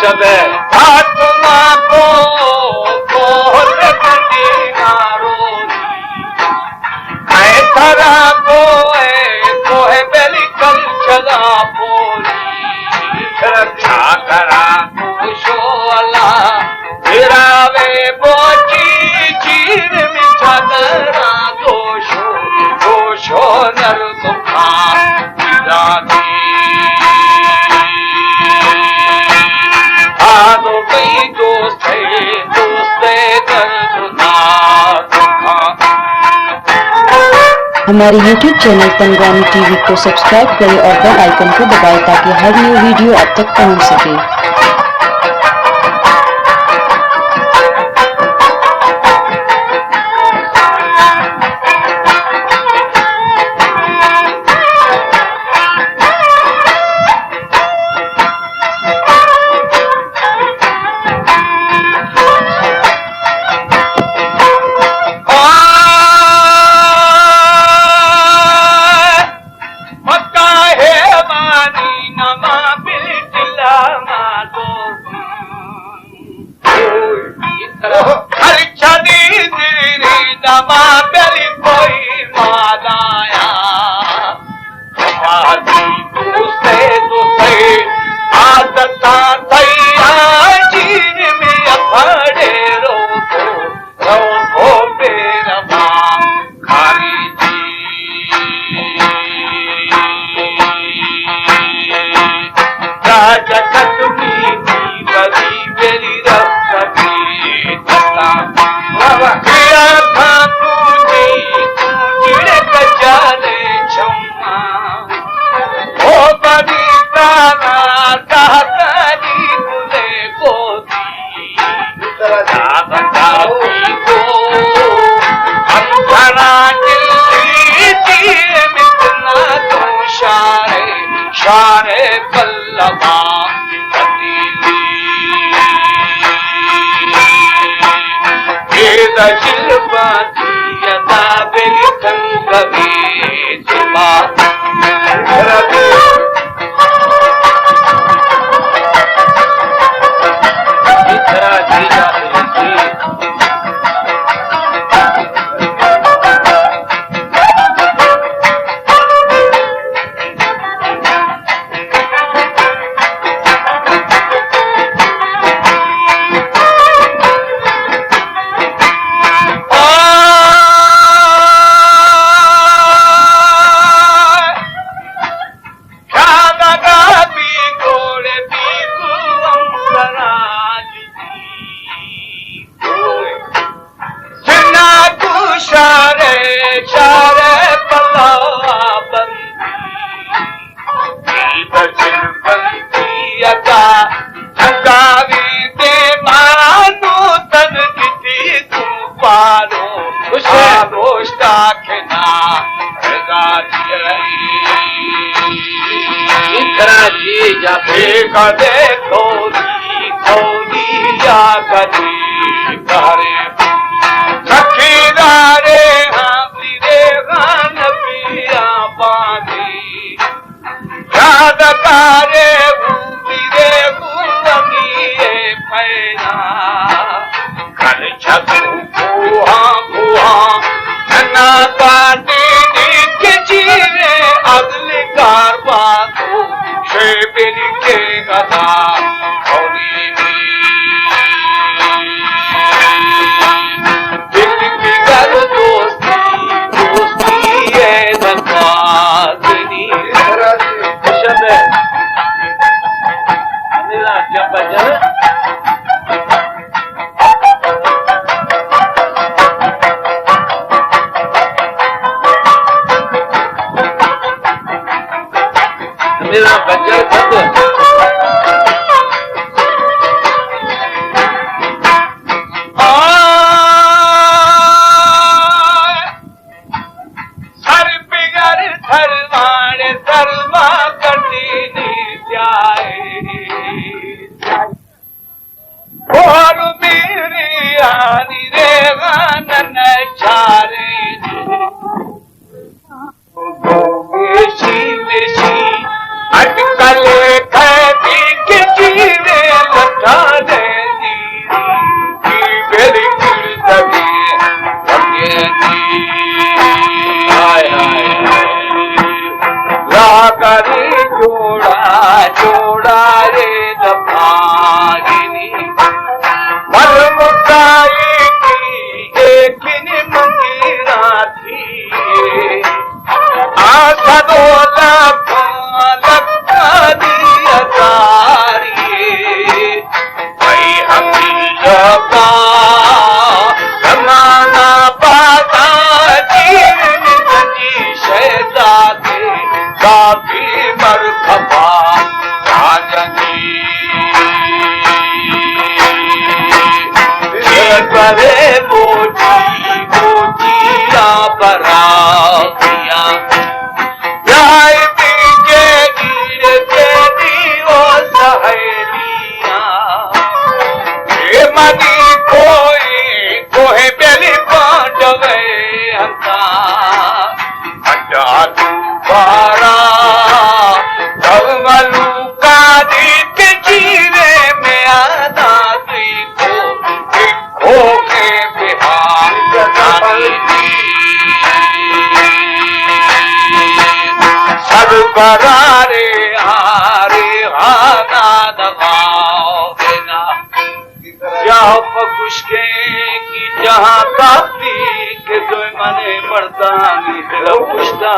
शबे आत्मा को बहुत नारो ऐसा को है बेली कल चला बोली रक्षा करा शोला तेरा वे बोची चीर मिठा करा दोषो नर दुखा दादी आदो कई दोस्ते दर्दना दुखा। हमारे YouTube चैनल पंगवानी टीवी को सब्सक्राइब करें और बेल आइकन को दबाएं ताकि हर न्यू वीडियो आप तक पहुंच सके। शारे पल्लवा शिल्पा बेली संगवी शिवा कदे थोड़ी या कदी करे सखीदारे हाथीरे गान पिया पानी याद करे भूमिरे भूमिए पैना कर छतु बुहा जना काटे के जीरे अगले कारवा को शे बेली के गदा दिल की गल दोस्ती है धनवादनी शब्द मेरा क्या बजन मेरा बच्चा सब सर बिगड़ सरवाड़े सरवा कटी जाए और मेरी आनी रे गानन चारे अटकल कहती जहाँ काफी के जो मने मर्दानी दिल पुछता